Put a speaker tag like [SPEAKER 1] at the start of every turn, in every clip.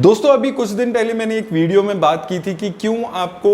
[SPEAKER 1] दोस्तों अभी कुछ दिन पहले मैंने एक वीडियो में बात की थी कि क्यों आपको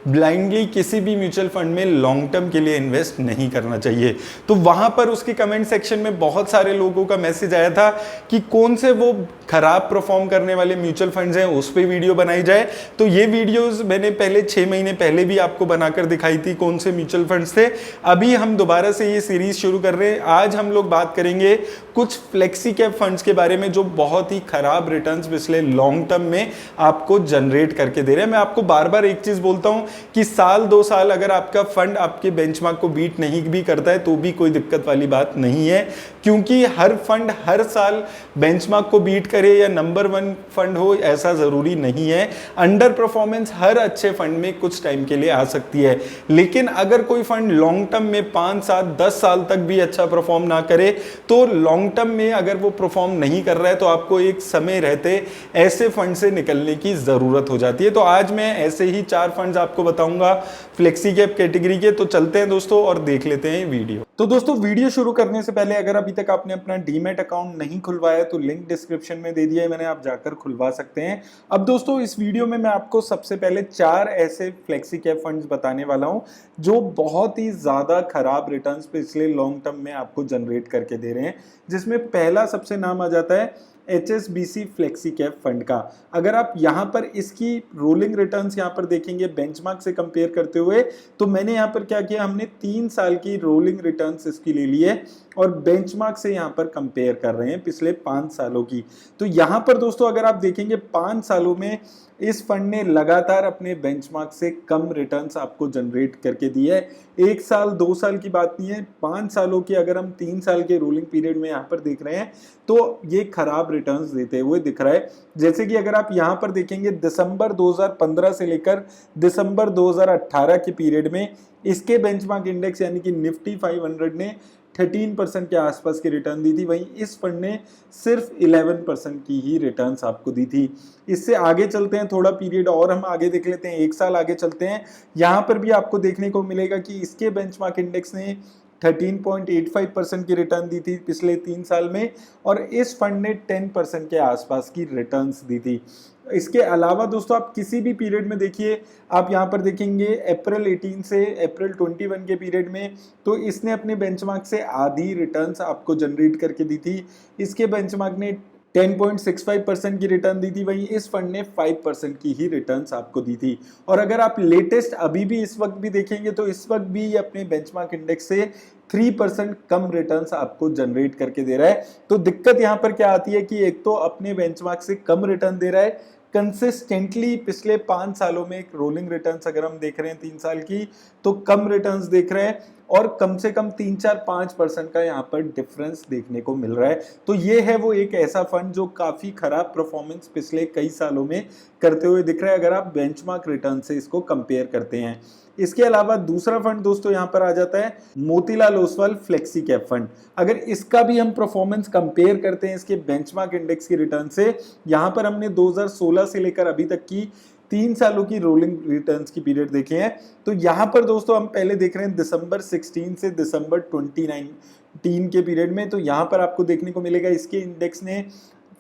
[SPEAKER 1] ब्लाइंडली किसी भी म्यूचुअल फंड में लॉन्ग टर्म के लिए इन्वेस्ट नहीं करना चाहिए। तो वहां पर उसके कमेंट सेक्शन में बहुत सारे लोगों का मैसेज आया था कि कौन से वो खराब परफॉर्म करने वाले म्यूचुअल फंड्स हैं उस पर वीडियो बनाई जाए। तो ये वीडियोस मैंने पहले 6 महीने पहले भी आपको बनाकर दिखाई थी कौन से म्यूचुअल फंड्स थे। अभी हम दोबारा से ये सीरीज शुरू कर रहे हैं। आज हम लोग बात करेंगे कुछ फ्लेक्सी कैप फंड्स के बारे में जो बहुत ही खराब रिटर्न्स पिछले लॉन्ग टर्म में आपको जनरेट करके दे रहे हैं। मैं आपको बार बार एक चीज बोलता हूं कि साल 2 साल अगर आपका फंड आपके बेंचमार्क को बीट नहीं भी करता है तो भी कोई दिक्कत वाली बात नहीं है, क्योंकि हर फंड हर साल बेंचमार्क को बीट करे या नंबर 1 फंड हो ऐसा जरूरी नहीं है। अंडर परफॉर्मेंस हर अच्छे फंड में कुछ टाइम के लिए आ सकती है, लेकिन अगर कोई फंड लॉन्ग टर्म में 5 साल 10 साल तक भी अच्छा परफॉर्म ना करे तो लॉन्ग टर्म में अगर वो परफॉर्म नहीं कर रहा है तो आपको एक समय रहते ऐसे फंड से निकलने की जरूरत हो जाती है। तो आज मैं ऐसे ही 4 फंड्स आपको बताऊंगा फ्लेक्सी कैप कैटेगरी के। तो चलते हैं दोस्तों और देख लेते हैं वीडियो। तो दोस्तों वीडियो शुरू करने से पहले अगर अभी तक आपने अपना डीमैट अकाउंट नहीं खुलवाया तो लिंक डिस्क्रिप्शन में दे दिया है मैंने, आप जाकर खुलवा सकते हैं। अब दोस्तों इस वीडियो में मैं आपको सबसे पहले 4 ऐसे फ्लेक्सी कैप फंड्स बताने वाला हूं जो बहुत ही ज्यादा खराब रिटर्न्स पिछले लॉन्ग टर्म में आपको जनरेट करके दे रहे हैं, जिसमें पहला सबसे नाम आ जाता है HSBC फ्लेक्सी कैप फंड का। अगर आप यहाँ पर इसकी रोलिंग रिटर्न्स यहाँ पर देखेंगे बेंचमार्क से कंपेयर करते हुए, तो मैंने यहाँ पर क्या किया, हमने 3 साल की रोलिंग रिटर्न्स इसकी ले ली है और बेंचमार्क से यहाँ पर कंपेयर कर रहे हैं पिछले 5 सालों की। तो यहाँ पर दोस्तों अगर आप देखेंगे 5 सालों में इस फंड ने लगातार अपने बेंचमार्क से कम रिटर्न्स आपको जनरेट करके दिए है। 1 साल 2 साल की बात नहीं है, 5 सालों की अगर हम 3 साल के रोलिंग पीरियड में यहाँ पर देख रहे हैं तो ये खराब रिटर्न्स देते हुए दिख रहा है। जैसे कि अगर आप यहाँ पर देखेंगे दिसंबर 2015 से लेकर दिसंबर 2018 के पीरियड में इसके बेंचमार्क इंडेक्स यानी कि निफ्टी 500 ने 13% के आसपास की रिटर्न दी थी, वहीं इस फंड ने सिर्फ 11% की ही रिटर्न्स आपको दी थी। इससे आगे चलते हैं, थोड़ा पीरियड और हम आगे देख लेते हैं, 1 साल आगे चलते हैं। यहाँ पर भी आपको देखने को मिलेगा कि इसके बेंचमार्क इंडेक्स ने 13.85% की रिटर्न दी थी पिछले 3 साल में और इस फंड ने 10% के आसपास की रिटर्न्स दी थी। इसके अलावा दोस्तों आप किसी भी पीरियड में देखिए, आप यहाँ पर देखेंगे अप्रैल 18 से अप्रैल 21 के पीरियड में, तो इसने अपने बेंचमार्क से आधी रिटर्न्स आपको जनरेट करके दी थी। इसके बेंचमार्क ने 10.65% की रिटर्न दी थी, वहीं इस फंड ने 5% की ही रिटर्न्स आपको दी थी। और अगर आप लेटेस्ट अभी भी इस वक्त भी देखेंगे तो इस वक्त भी ये अपने बेंचमार्क इंडेक्स से 3% कम रिटर्न्स आपको जनरेट करके दे रहा है। तो दिक्कत यहाँ पर क्या आती है कि एक तो अपने बेंचमार्क से कम रिटर्न दे रहा है कंसिस्टेंटली पिछले 5 सालों में, एक रोलिंग रिटर्न्स अगर हम देख रहे हैं 3 साल की तो कम रिटर्न्स देख रहे हैं और कम से कम 3-4-5% का यहाँ पर डिफरेंस देखने को मिल रहा है। तो ये है वो एक ऐसा फंड जो काफी खराब परफॉर्मेंस पिछले कई सालों में करते हुए दिख रहा है अगर आप बेंचमार्क रिटर्न से इसको कंपेयर करते हैं। इसके अलावा दूसरा फंड दोस्तों यहाँ पर आ जाता है Motilal Oswal flexi cap fund. अगर इसका भी हम परफॉर्मेंस कंपेयर करते हैं इसके बेंचमार्क इंडेक्स की रिटर्न से, यहाँ पर हमने 2016 से लेकर अभी तक की 3 सालों की रोलिंग रिटर्न्स की पीरियड देखे हैं। तो यहाँ पर दोस्तों हम पहले देख रहे हैं दिसंबर 16 से दिसंबर 2019 के पीरियड में, तो यहाँ पर आपको देखने को मिलेगा इसके इंडेक्स ने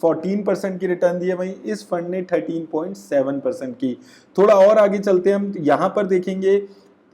[SPEAKER 1] 14% की रिटर्न दी है, वहीं इस फंड ने 13.7% की। थोड़ा और आगे चलते हैं हम, यहाँ पर देखेंगे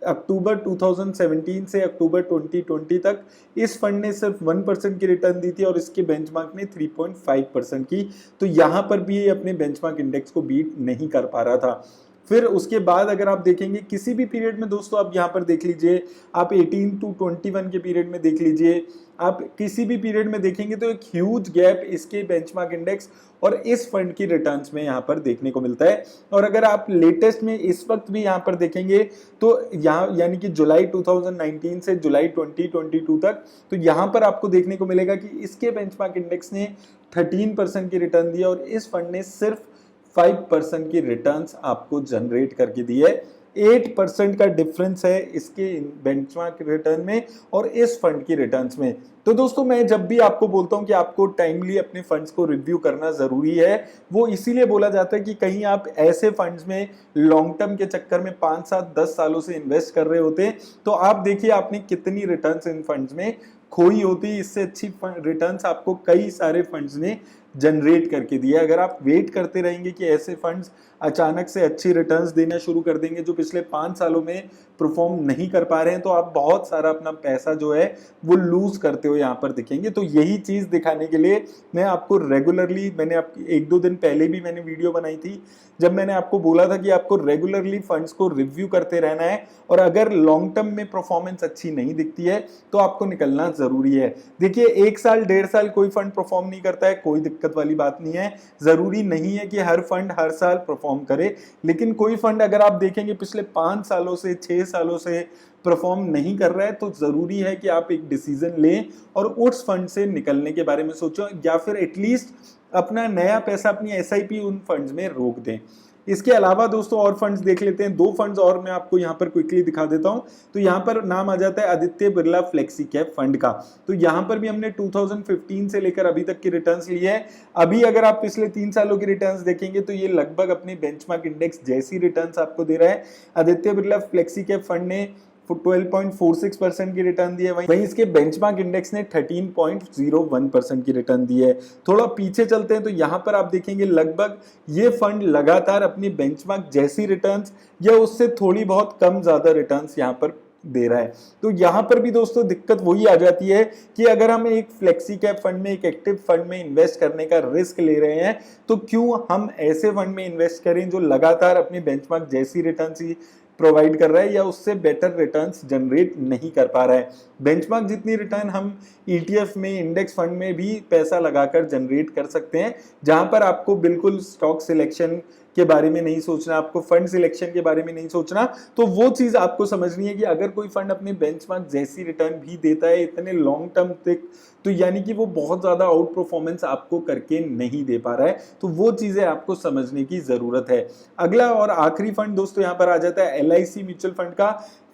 [SPEAKER 1] अक्टूबर 2017 से अक्टूबर 2020 तक इस फंड ने सिर्फ 1% की रिटर्न दी थी और इसके बेंचमार्क ने 3.5% की। तो यहाँ पर भी ये अपने बेंचमार्क इंडेक्स को बीट नहीं कर पा रहा था। फिर उसके बाद अगर आप देखेंगे किसी भी पीरियड में दोस्तों, आप यहाँ पर देख लीजिए, आप 18 to 21 के पीरियड में देख लीजिए, आप किसी भी पीरियड में देखेंगे तो एक ह्यूज गैप इसके बेंचमार्क इंडेक्स और इस फंड की रिटर्न्स में यहाँ पर देखने को मिलता है। और अगर आप लेटेस्ट में इस वक्त भी यहाँ पर देखेंगे तो यहाँ यानी कि जुलाई 2019 से जुलाई 2022 तक, तो यहाँ पर आपको देखने को मिलेगा कि इसके बेंचमार्क इंडेक्स ने 13% की रिटर्न दी और इस फंड ने सिर्फ 5% की रिटर्न्स आपको जनरेट करके दी है। 8% का डिफरेंस है इसके बेंचमार्क रिटर्न में और इस फंड की रिटर्न्स में। तो दोस्तों मैं जब भी आपको बोलता हूं कि आपको टाइमली अपने फंड्स को रिव्यू करना जरूरी है, वो इसीलिए बोला जाता है कि कहीं आप ऐसे फंड्स में लॉन्ग टर्म के चक्कर में 5, 7, 10 सालों से इन्वेस्ट कर रहे होते हैं तो आप देखिए आपने कितनी रिटर्न्स इन फंड्स में खोई होती। इससे अच्छी रिटर्न्स आपको कई सारे फंड्स ने जनरेट करके दिया है। अगर आप वेट करते रहेंगे कि ऐसे फंड्स अचानक से अच्छी रिटर्न्स देना शुरू कर देंगे जो पिछले 5 सालों में परफॉर्म नहीं कर पा रहे हैं, तो आप बहुत सारा अपना पैसा जो है वो लूज करते हुए यहाँ पर दिखेंगे। तो यही चीज दिखाने के लिए मैं आपको रेगुलरली, मैंने आपकी 1-2 दिन पहले भी मैंने वीडियो बनाई थी जब मैंने आपको बोला था कि आपको रेगुलरली फंड्स को रिव्यू करते रहना है, और अगर लॉन्ग टर्म में परफॉर्मेंस अच्छी नहीं दिखती है तो आपको निकलना जरूरी है। देखिए 1 साल 1.5 साल कोई फंड परफॉर्म नहीं करता है, कोई दिक्कत वाली बात नहीं है। जरूरी नहीं है कि हर फंड हर साल परफॉर्म करे, लेकिन कोई फंड अगर आप देखेंगे पिछले 5 सालों से 6 सालों से परफॉर्म नहीं कर रहा है तो जरूरी है कि आप एक डिसीजन लें और उस फंड से निकलने के बारे में सोचो, या फिर एटलीस्ट अपना नया पैसा अपनी एसआईपी उन फंड्स में रोक दें। इसके अलावा दोस्तों और फंड्स देख लेते हैं, 2 फंड्स और मैं आपको यहाँ पर क्विकली दिखा देता हूँ। तो यहाँ पर नाम आ जाता है Aditya Birla flexi cap fund का। तो यहाँ पर भी हमने 2015 से लेकर अभी तक की रिटर्न्स लिए हैं। अभी अगर आप पिछले 3 सालों की रिटर्न्स देखेंगे तो ये लगभग अपनी बेंचमार्क इंडेक्स जैसी रिटर्न्स आपको दे रहा है। Aditya Birla flexi cap fund ने 12.46% की रिटर्न दी है, वहीं इसके बेंचमार्क इंडेक्स ने 13.01% की रिटर्न दी है। थोड़ा पीछे चलते हैं तो यहाँ पर आप देखेंगे लगभग ये फंड लगातार अपनी बेंचमार्क जैसी रिटर्न्स या उससे थोड़ी बहुत कम ज्यादा रिटर्न्स यहाँ पर दे रहा है। तो यहाँ पर भी दोस्तों दिक्कत वही आ जाती है कि अगर हम एक फ्लेक्सी कैप फंड में, एक एक्टिव फंड में इन्वेस्ट करने का रिस्क ले रहे हैं तो क्यों हम ऐसे फंड में इन्वेस्ट करें जो लगातार अपनी बेंचमार्क जैसी रिटर्न्स ही प्रोवाइड कर रहा है या उससे बेटर रिटर्न्स जनरेट नहीं कर पा रहा है। बेंचमार्क जितनी रिटर्न हम ईटीएफ में, इंडेक्स फंड में भी पैसा लगाकर जनरेट कर सकते हैं, जहां पर आपको बिल्कुल स्टॉक सिलेक्शन के बारे में नहीं सोचना, आपको फंड सिलेक्शन के बारे में नहीं सोचना। तो वो चीज आपको समझनी है कि अगर कोई फंड अपने बेंचमार्क जैसी रिटर्न भी देता है इतने लॉन्ग टर्म तक, तो यानी कि वो बहुत ज्यादा आउट परफॉर्मेंस आपको करके नहीं दे पा रहा है। तो वो चीजें आपको समझने की जरूरत है। अगला और आखिरी फंड दोस्तों यहाँ पर आ जाता है एलआईसी म्यूचुअल फंड का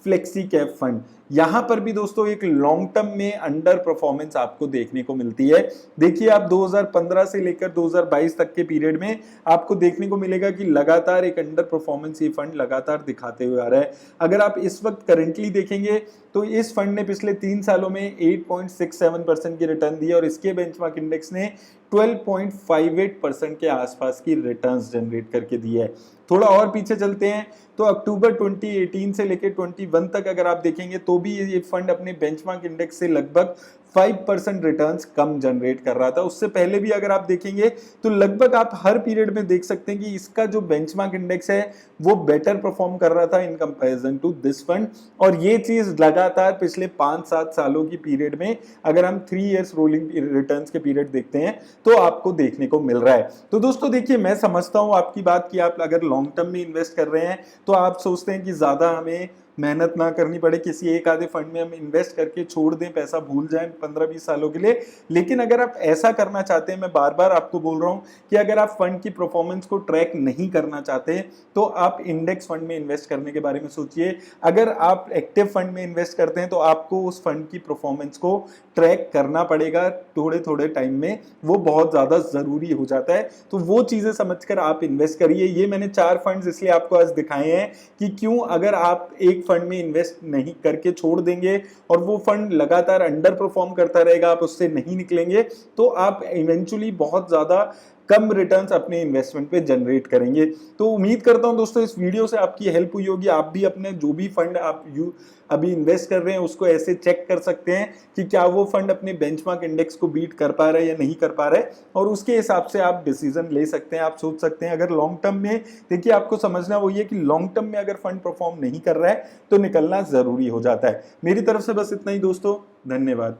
[SPEAKER 1] फ्लेक्सी कैप फंड। यहां पर भी दोस्तों एक लॉन्ग टर्म में अंडर परफॉर्मेंस आपको देखने को मिलती है। देखिए आप 2015 से लेकर 2022 तक के पीरियड में आपको देखने को मिलेगा कि लगातार एक अंडर परफॉर्मेंस ये फंड लगातार दिखाते हुए आ रहा है। अगर आप इस वक्त करंटली देखेंगे तो इस फंड ने पिछले 3 सालों में 8.67% की रिटर्न दी है और इसके बेंचमार्क इंडेक्स ने 12.58% के आसपास की रिटर्न्स जनरेट करके दी है। थोड़ा और पीछे चलते हैं तो अक्टूबर 2018 से लेकर 21 तक अगर आप देखेंगे तो भी ये फंड अपने बेंचमार्क इंडेक्स से लगभग 5% रिटर्न्स कम जनरेट कर रहा था। उससे पहले भी अगर आप देखेंगे तो लगभग आप हर पीरियड में देख सकते हैं कि इसका जो बेंचमार्क इंडेक्स है वो बेटर परफॉर्म कर रहा था in comparison to this fund. और ये चीज लगातार पिछले 5-7 सालों की पीरियड में अगर हम 3 इयर्स रोलिंग रिटर्न्स के पीरियड देखते हैं तो आपको देखने को मिल रहा है। तो दोस्तों देखिए मैं समझता हूं आपकी बात कि आप अगर लॉन्ग टर्म में इन्वेस्ट कर रहे हैं तो आप सोचते हैं कि ज्यादा हमें मेहनत ना करनी पड़े, किसी एक आधे फंड में हम इन्वेस्ट करके छोड़ दें, पैसा भूल जाएं 15-20 सालों के लिए। लेकिन अगर आप ऐसा करना चाहते हैं, मैं बार बार आपको बोल रहा हूं कि अगर आप फंड की परफॉर्मेंस को ट्रैक नहीं करना चाहते तो आप इंडेक्स फंड में इन्वेस्ट करने के बारे में सोचिए। अगर आप एक्टिव फंड में इन्वेस्ट करते हैं तो आपको उस फंड की परफॉर्मेंस को ट्रैक करना पड़ेगा थोड़े थोड़े टाइम में, वो बहुत ज्यादा जरूरी हो जाता है। तो वो चीजें समझकर आप इन्वेस्ट करिए। ये मैंने 4 फंड्स इसलिए आपको आज दिखाए हैं कि क्यों अगर आप एक फंड में इन्वेस्ट नहीं करके छोड़ देंगे और वो फंड लगातार अंडर परफॉर्म करता रहेगा, आप उससे नहीं निकलेंगे तो आप इवेंचुअली बहुत ज्यादा कम रिटर्न्स अपने इन्वेस्टमेंट पे जनरेट करेंगे। तो उम्मीद करता हूं दोस्तों इस वीडियो से आपकी हेल्प हुई होगी। आप भी अपने जो भी फंड आप अभी इन्वेस्ट कर रहे हैं उसको ऐसे चेक कर सकते हैं कि क्या वो फंड अपने बेंचमार्क इंडेक्स को बीट कर पा रहा है या नहीं कर पा रहा है, और उसके हिसाब से आप डिसीजन ले सकते हैं। आप सोच सकते हैं अगर लॉन्ग टर्म में, देखिए आपको समझना वही है कि लॉन्ग टर्म में अगर फंड परफॉर्म नहीं कर रहा है तो निकलना जरूरी हो जाता है। मेरी तरफ से बस इतना ही दोस्तों, धन्यवाद।